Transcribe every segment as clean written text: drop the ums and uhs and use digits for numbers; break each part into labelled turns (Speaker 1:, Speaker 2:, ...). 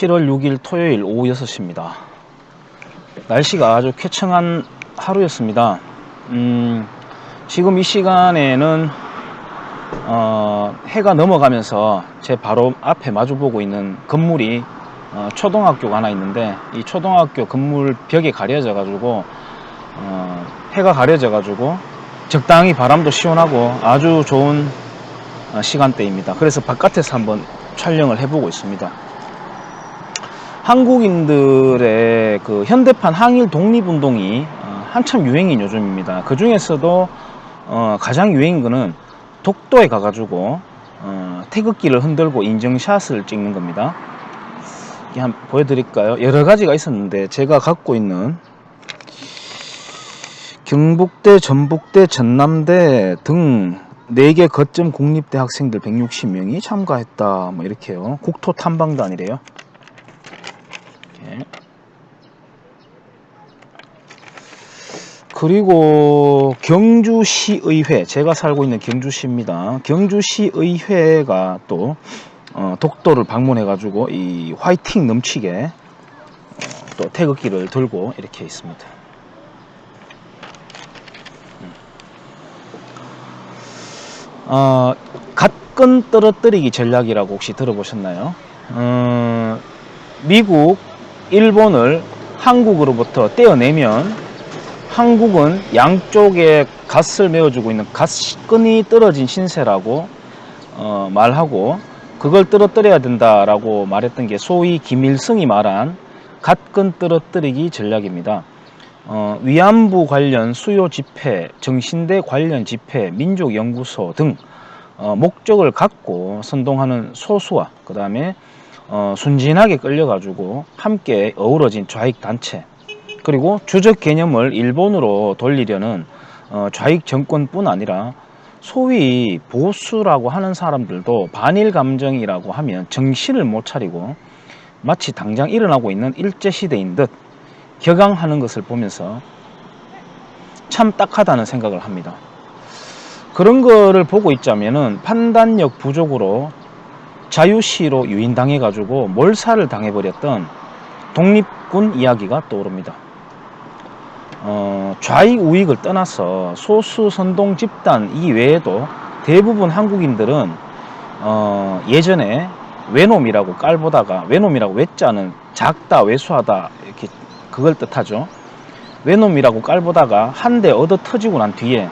Speaker 1: 7월 6일 토요일 오후 6시입니다. 날씨가 아주 쾌청한 하루였습니다. 지금 이 시간에는 해가 넘어가면서 제 바로 앞에 마주보고 있는 건물이 초등학교가 하나 있는데, 이 초등학교 건물 벽에 가려져 가지고 해가 가려져 가지고 적당히 바람도 시원하고 아주 좋은 시간대입니다. 그래서 바깥에서 한번 촬영을 해보고 있습니다. 한국인들의 그 현대판 항일 독립운동이 한참 유행인 요즘입니다. 그 중에서도 가장 유행인 거는 독도에 가가지고 태극기를 흔들고 인증샷을 찍는 겁니다. 이게 한번 보여드릴까요? 여러 가지가 있었는데, 제가 갖고 있는 경북대, 전북대, 전남대 등 4개 거점 공립대 학생들 160명이 참가했다, 뭐 이렇게요. 국토 탐방단이래요. 이렇게. 그리고 경주시의회, 제가 살고 있는 경주시입니다. 경주시의회가 또 독도를 방문해 가지고 이 화이팅 넘치게 또 태극기를 들고 이렇게 있습니다. 갓건 떨어뜨리기 전략이라고 혹시 들어보셨나요? 미국, 일본을 한국으로부터 떼어내면 한국은 양쪽에 갓을 메워주고 있는 갓끈이 떨어진 신세라고 말하고, 그걸 떨어뜨려야 된다라고 말했던 게 소위 김일성이 말한 갓건 떨어뜨리기 전략입니다. 위안부 관련 수요 집회, 정신대 관련 집회, 민족연구소 등 목적을 갖고 선동하는 소수와, 그 다음에 순진하게 끌려가지고 함께 어우러진 좌익단체, 그리고 주적 개념을 일본으로 돌리려는 좌익 정권뿐 아니라 소위 보수라고 하는 사람들도 반일 감정이라고 하면 정신을 못 차리고 마치 당장 일어나고 있는 일제시대인 듯 격앙하는 것을 보면서 참 딱하다는 생각을 합니다. 그런 거를 보고 있자면은 판단력 부족으로 자유시로 유인당해 가지고 몰살을 당해버렸던 독립군 이야기가 떠오릅니다. 좌익 우익을 떠나서 소수 선동 집단 이외에도 대부분 한국인들은 예전에 외놈이라고 깔보다가, 외놈이라고 외자는 작다, 왜소하다 이렇게 그걸 뜻하죠. 외놈이라고 깔보다가 한 대 얻어 터지고 난 뒤에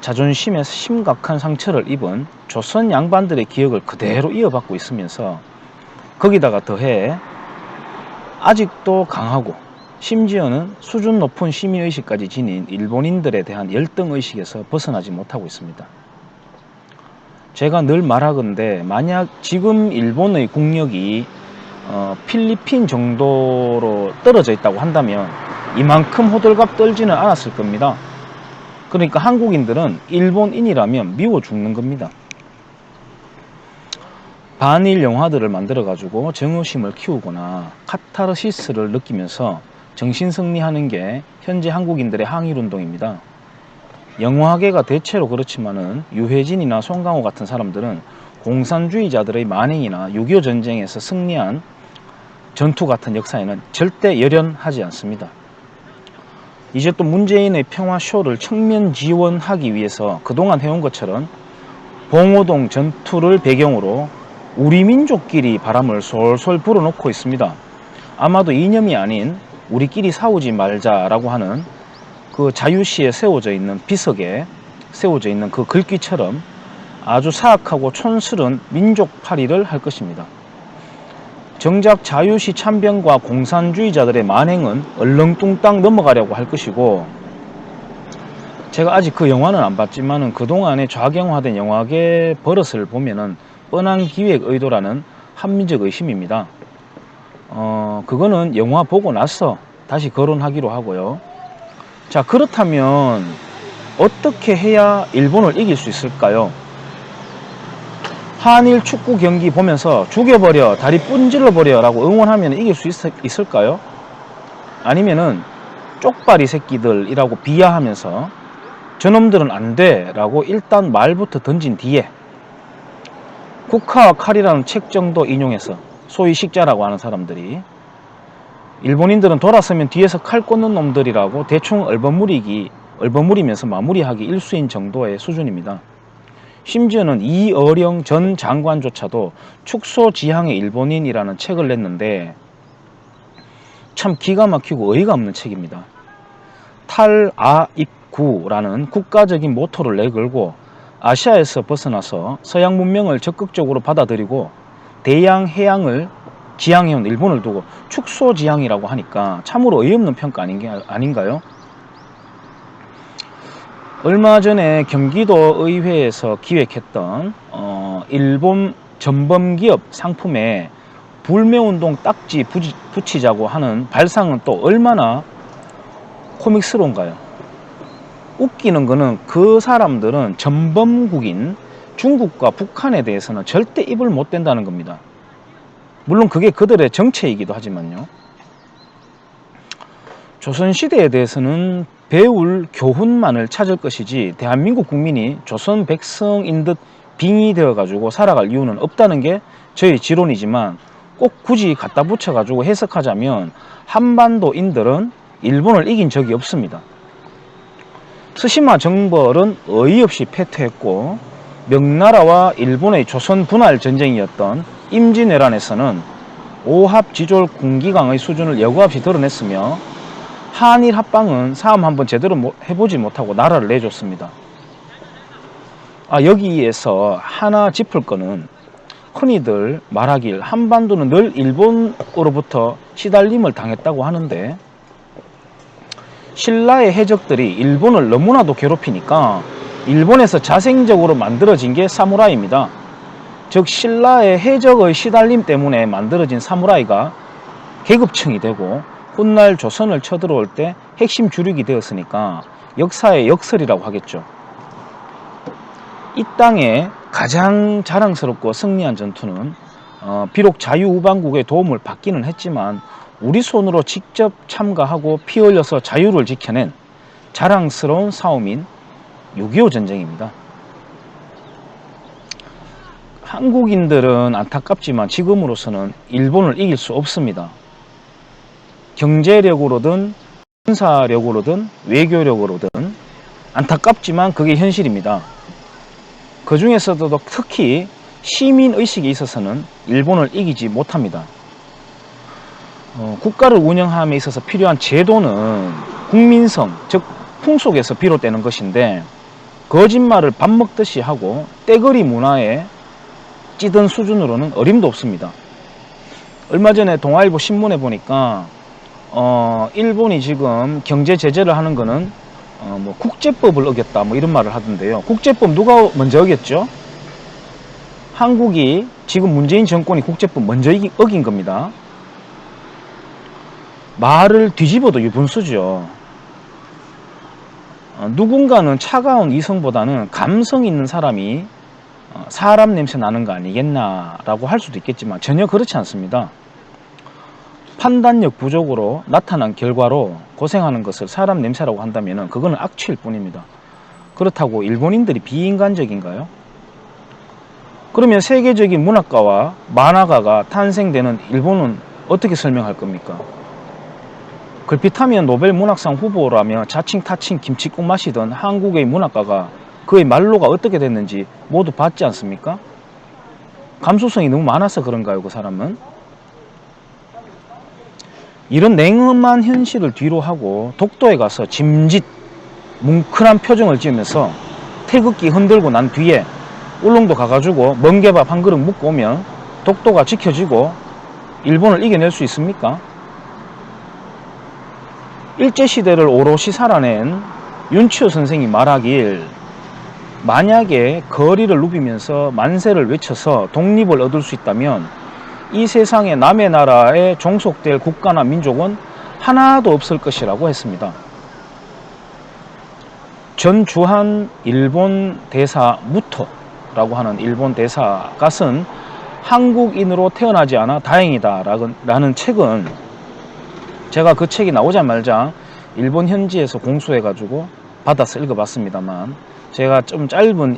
Speaker 1: 자존심에 심각한 상처를 입은 조선 양반들의 기억을 그대로 이어받고 있으면서, 거기다가 더해 아직도 강하고 심지어는 수준 높은 심의의식까지 지닌 일본인들에 대한 열등의식에서 벗어나지 못하고 있습니다. 제가 늘 말하건대 만약 지금 일본의 국력이 필리핀 정도로 떨어져 있다고 한다면 이만큼 호들갑 떨지는 않았을 겁니다. 그러니까 한국인들은 일본인이라면 미워 죽는 겁니다. 반일 영화들을 만들어 가지고 정의심을 키우거나 카타르시스를 느끼면서 정신승리하는 게 현재 한국인들의 항일운동입니다. 영화계가 대체로 그렇지만은 유해진이나 송강호 같은 사람들은 공산주의자들의 만행이나 6.25 전쟁에서 승리한 전투 같은 역사에는 절대 열연하지 않습니다. 이제 또 문재인의 평화쇼를 청면 지원하기 위해서 그동안 해온 것처럼 봉오동 전투를 배경으로 우리 민족끼리 바람을 솔솔 불어넣고 있습니다. 아마도 이념이 아닌 우리끼리 싸우지 말자라고 하는 그 자유시에 세워져 있는 비석에 세워져 있는 그 글귀처럼 아주 사악하고 촌스러운 민족파리를 할 것입니다. 정작 자유시 참변과 공산주의자들의 만행은 얼렁뚱땅 넘어가려고 할 것이고, 제가 아직 그 영화는 안 봤지만은 그동안에 좌경화된 영화계 버릇을 보면은 뻔한 기획 의도라는 합리적 의심입니다. 그거는 영화 보고 나서 다시 거론하기로 하고요. 자, 그렇다면 어떻게 해야 일본을 이길 수 있을까요? 한일 축구 경기 보면서 죽여버려, 다리 분질러버려 라고 응원하면 이길 수 있을까요? 아니면은 쪽발이 새끼들이라고 비하하면서 저놈들은 안 돼 라고 일단 말부터 던진 뒤에 국화와 칼이라는 책 정도 인용해서 소위 식자라고 하는 사람들이. 일본인들은 돌아서면 뒤에서 칼 꽂는 놈들이라고 대충 얼버무리면서 마무리하기 일수인 정도의 수준입니다. 심지어는 이어령 전 장관조차도 축소지향의 일본인이라는 책을 냈는데 참 기가 막히고 어이가 없는 책입니다. 탈아입구라는 국가적인 모토를 내걸고 아시아에서 벗어나서 서양 문명을 적극적으로 받아들이고 대양 해양을 지향해온 일본을 두고 축소지향이라고 하니까 참으로 어이없는 평가 아닌가요? 얼마 전에 경기도 의회에서 기획했던 일본 전범기업 상품에 불매운동 딱지 붙이자고 하는 발상은 또 얼마나 코믹스러운가요? 웃기는 거는 그 사람들은 전범국인 중국과 북한에 대해서는 절대 입을 못 댄다는 겁니다. 물론 그게 그들의 정체이기도 하지만요. 조선시대에 대해서는 배울 교훈만을 찾을 것이지 대한민국 국민이 조선 백성인 듯 빙의되어 가지고 살아갈 이유는 없다는 게 저희 지론이지만 꼭 굳이 갖다 붙여 가지고 해석하자면 한반도인들은 일본을 이긴 적이 없습니다. 스시마 정벌은 어이없이 패퇴했고 명나라와 일본의 조선 분할 전쟁이었던 임진왜란에서는 오합지졸 군기강의 수준을 여과 없이 드러냈으며 한일 합방은 싸움 한번 제대로 해보지 못하고 나라를 내줬습니다. 여기에서 하나 짚을 거는 흔히들 말하길 한반도는 늘 일본으로부터 시달림을 당했다고 하는데 신라의 해적들이 일본을 너무나도 괴롭히니까 일본에서 자생적으로 만들어진 게 사무라이입니다. 즉 신라의 해적의 시달림 때문에 만들어진 사무라이가 계급층이 되고 훗날 조선을 쳐들어올 때 핵심 주력이 되었으니까 역사의 역설이라고 하겠죠. 이 땅에 가장 자랑스럽고 승리한 전투는 비록 자유우방국의 도움을 받기는 했지만 우리 손으로 직접 참가하고 피 흘려서 자유를 지켜낸 자랑스러운 싸움인 6.25 전쟁입니다. 한국인들은 안타깝지만 지금으로서는 일본을 이길 수 없습니다. 경제력으로든 군사력으로든 외교력으로든 안타깝지만 그게 현실입니다. 그 중에서도 특히 시민의식에 있어서는 일본을 이기지 못합니다. 국가를 운영함에 있어서 필요한 제도는 국민성, 즉 풍속에서 비롯되는 것인데 거짓말을 밥 먹듯이 하고 떼거리 문화에 찌든 수준으로는 어림도 없습니다. 얼마 전에 동아일보 신문에 보니까 일본이 지금 경제 제재를 하는 거는 국제법을 어겼다 이런 말을 하던데요. 국제법 누가 먼저 어겼죠? 한국이 지금 문재인 정권이 국제법 먼저 어긴 겁니다. 말을 뒤집어도 유분수죠. 누군가는 차가운 이성보다는 감성 있는 사람이 사람 냄새 나는 거 아니겠나라고 할 수도 있겠지만 전혀 그렇지 않습니다. 판단력 부족으로 나타난 결과로 고생하는 것을 사람 냄새라고 한다면 그거는 악취일 뿐입니다. 그렇다고 일본인들이 비인간적인가요? 그러면 세계적인 문학가와 만화가가 탄생되는 일본은 어떻게 설명할 겁니까? 걸핏하면 노벨 문학상 후보라며 자칭 타칭 김치국 마시던 한국의 문학가가 그의 말로가 어떻게 됐는지 모두 봤지 않습니까? 감수성이 너무 많아서 그런가요, 그 사람은? 이런 냉엄한 현실을 뒤로 하고 독도에 가서 짐짓 뭉클한 표정을 지으면서 태극기 흔들고 난 뒤에 울릉도 가가지고 멍게밥 한 그릇 먹고 오면 독도가 지켜지고 일본을 이겨낼 수 있습니까? 일제시대를 오롯이 살아낸 윤치호 선생이 말하길 만약에 거리를 누비면서 만세를 외쳐서 독립을 얻을 수 있다면 이 세상에 남의 나라에 종속될 국가나 민족은 하나도 없을 것이라고 했습니다. 전주한 일본 대사 무토라고 하는 일본 대사가 쓴 한국인으로 태어나지 않아 다행이다 라는 책은 제가 그 책이 나오자마자 일본 현지에서 공수해가지고 받아서 읽어봤습니다만 제가 좀 짧은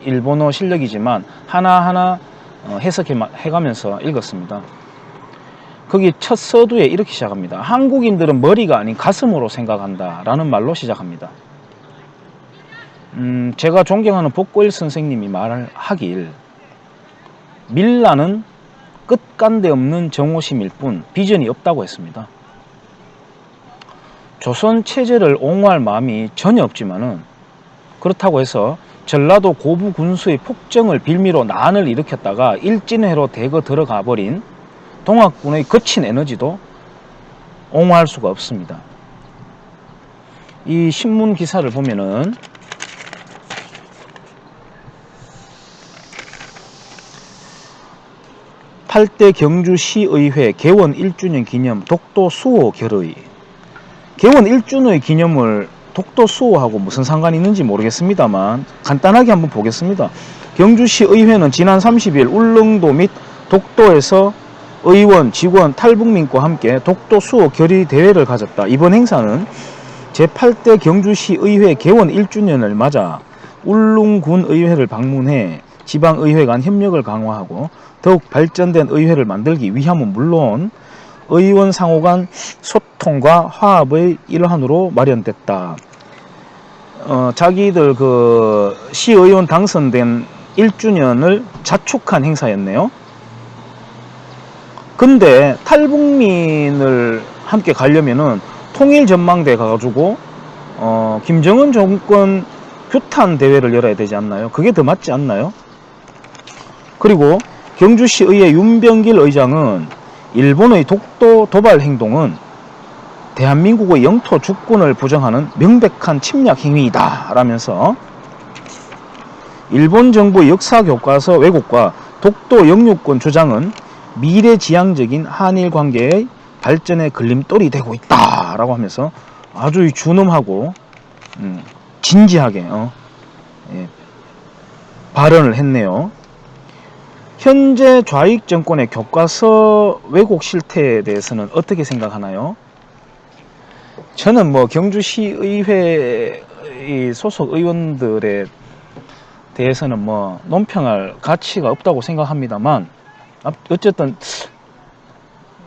Speaker 1: 일본어 실력이지만 하나하나 해석해가면서 읽었습니다. 거기 첫 서두에 이렇게 시작합니다. 한국인들은 머리가 아닌 가슴으로 생각한다 라는 말로 시작합니다. 제가 존경하는 복고일 선생님이 말하길 밀라는 끝간데 없는 정오심일 뿐 비전이 없다고 했습니다. 조선 체제를 옹호할 마음이 전혀 없지만은 그렇다고 해서 전라도 고부 군수의 폭정을 빌미로 난을 일으켰다가 일진회로 대거 들어가 버린 동학군의 거친 에너지도 옹호할 수가 없습니다. 이 신문 기사를 보면은 8대 경주시의회 개원 1주년 기념 독도 수호 결의. 개원 1주년의 기념을 독도 수호하고 무슨 상관이 있는지 모르겠습니다만 간단하게 한번 보겠습니다. 경주시의회는 지난 30일 울릉도 및 독도에서 의원, 직원, 탈북민과 함께 독도 수호 결의 대회를 가졌다. 이번 행사는 제8대 경주시의회 개원 1주년을 맞아 울릉군 의회를 방문해 지방의회 간 협력을 강화하고 더욱 발전된 의회를 만들기 위함은 물론 의원 상호 간 소통과 화합의 일환으로 마련됐다. 자기들 그 시의원 당선된 1주년을 자축한 행사였네요. 근데 탈북민을 함께 가려면은 통일전망대 가가지고 김정은 정권 규탄 대회를 열어야 되지 않나요? 그게 더 맞지 않나요? 그리고 경주시의회 윤병길 의장은 일본의 독도 도발 행동은 대한민국의 영토 주권을 부정하는 명백한 침략 행위이다 라면서 일본 정부의 역사 교과서 왜곡과 독도 영유권 주장은 미래지향적인 한일 관계의 발전에 걸림돌이 되고 있다 라고 하면서 아주 준엄하고 진지하게 발언을 했네요. 현재 좌익 정권의 교과서 왜곡 실태에 대해서는 어떻게 생각하나요? 저는 뭐 경주시의회 소속 의원들에 대해서는 뭐 논평할 가치가 없다고 생각합니다만 어쨌든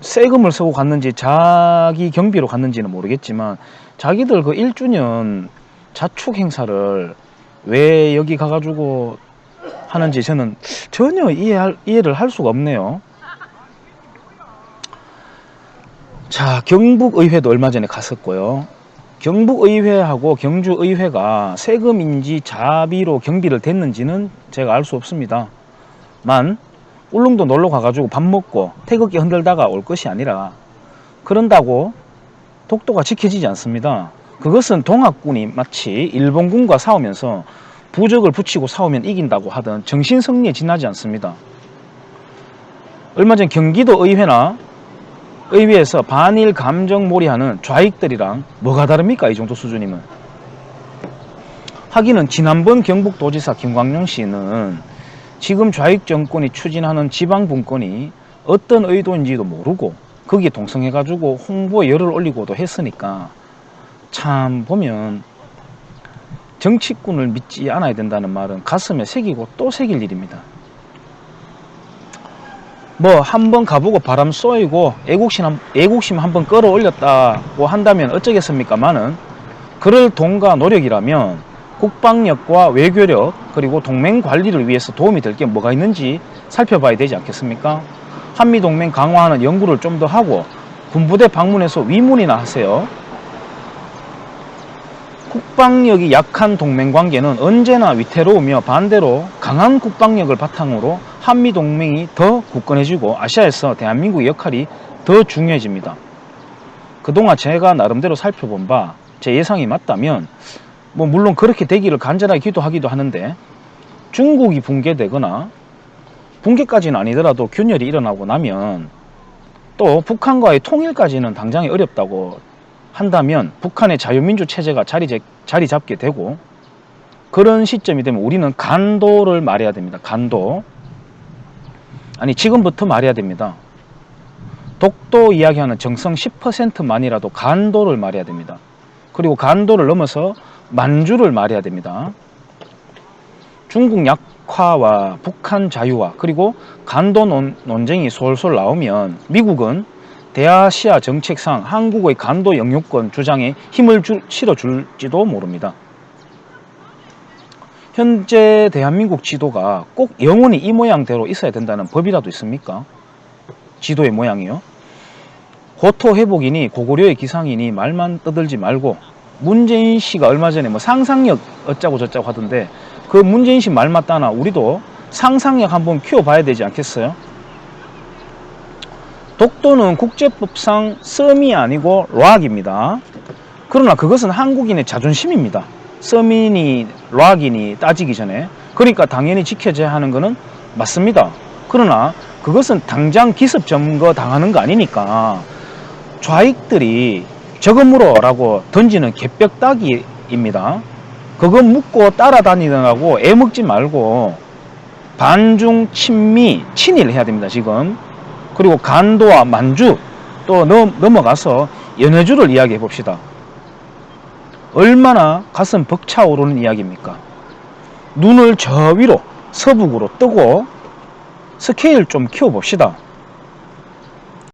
Speaker 1: 세금을 쓰고 갔는지 자기 경비로 갔는지는 모르겠지만 자기들 그 1주년 자축 행사를 왜 여기 가가지고 하는지 저는 전혀 이해를 할 수가 없네요. 자, 경북의회도 얼마 전에 갔었고요. 경북의회하고 경주의회가 세금인지 자비로 경비를 댔는지는 제가 알 수 없습니다. 만 울릉도 놀러 가가지고 밥 먹고 태극기 흔들다가 올 것이 아니라 그런다고 독도가 지켜지지 않습니다. 그것은 동학군이 마치 일본군과 싸우면서 부적을 붙이고 싸우면 이긴다고 하던 정신승리에 지나지 않습니다. 얼마 전 경기도 의회나 의회에서 반일 감정 몰이하는 좌익들이랑 뭐가 다릅니까? 이 정도 수준이면. 하기는 지난번 경북도지사 김광용 씨는 지금 좌익 정권이 추진하는 지방분권이 어떤 의도인지도 모르고 거기에 동성해가지고 홍보에 열을 올리고도 했으니까 참 보면 정치꾼을 믿지 않아야 된다는 말은 가슴에 새기고 또 새길 일입니다. 뭐 한번 가보고 바람 쏘이고 애국심 한번 끌어올렸다고 한다면 어쩌겠습니까마는 그럴 돈과 노력이라면 국방력과 외교력 그리고 동맹 관리를 위해서 도움이 될 게 뭐가 있는지 살펴봐야 되지 않겠습니까? 한미동맹 강화하는 연구를 좀 더 하고 군부대 방문해서 위문이나 하세요. 국방력이 약한 동맹관계는 언제나 위태로우며 반대로 강한 국방력을 바탕으로 한미동맹이 더 굳건해지고 아시아에서 대한민국의 역할이 더 중요해집니다. 그동안 제가 나름대로 살펴본 바 제 예상이 맞다면 뭐 물론 그렇게 되기를 간절하게 기도하기도 하는데 중국이 붕괴되거나 붕괴까지는 아니더라도 균열이 일어나고 나면 또 북한과의 통일까지는 당장이 어렵다고 한다면 북한의 자유민주 체제가 자리 잡게 되고 그런 시점이 되면 우리는 간도를 말해야 됩니다. 간도. 아니 지금부터 말해야 됩니다. 독도 이야기하는 정성 10%만이라도 간도를 말해야 됩니다. 그리고 간도를 넘어서 만주를 말해야 됩니다. 중국 약화와 북한 자유화 그리고 간도 논쟁이 솔솔 나오면 미국은 대아시아 정책상 한국의 간도 영유권 주장에 힘을 실어줄지도 모릅니다. 현재 대한민국 지도가 꼭 영원히 이 모양대로 있어야 된다는 법이라도 있습니까? 지도의 모양이요. 고토회복이니 고구려의 기상이니 말만 떠들지 말고, 문재인 씨가 얼마 전에 뭐 상상력 어쩌고 저쩌고 하던데, 그 문재인 씨 말 맞다나 우리도 상상력 한번 키워봐야 되지 않겠어요? 독도는 국제법상 섬이 아니고 락입니다. 그러나 그것은 한국인의 자존심입니다. 섬이니 락이니 따지기 전에. 그러니까 당연히 지켜져야 하는 것은 맞습니다. 그러나 그것은 당장 기습 점거 당하는 거 아니니까 좌익들이 저거 물어라고 던지는 개벽따기입니다. 그거 묻고 따라다니느라고 애먹지 말고 반중 친미 친일 해야 됩니다. 지금. 그리고 간도와 만주 또 넘어가서 연해주를 이야기해 봅시다. 얼마나 가슴 벅차오르는 이야기입니까? 눈을 저 위로 서북으로 뜨고 스케일 좀 키워봅시다.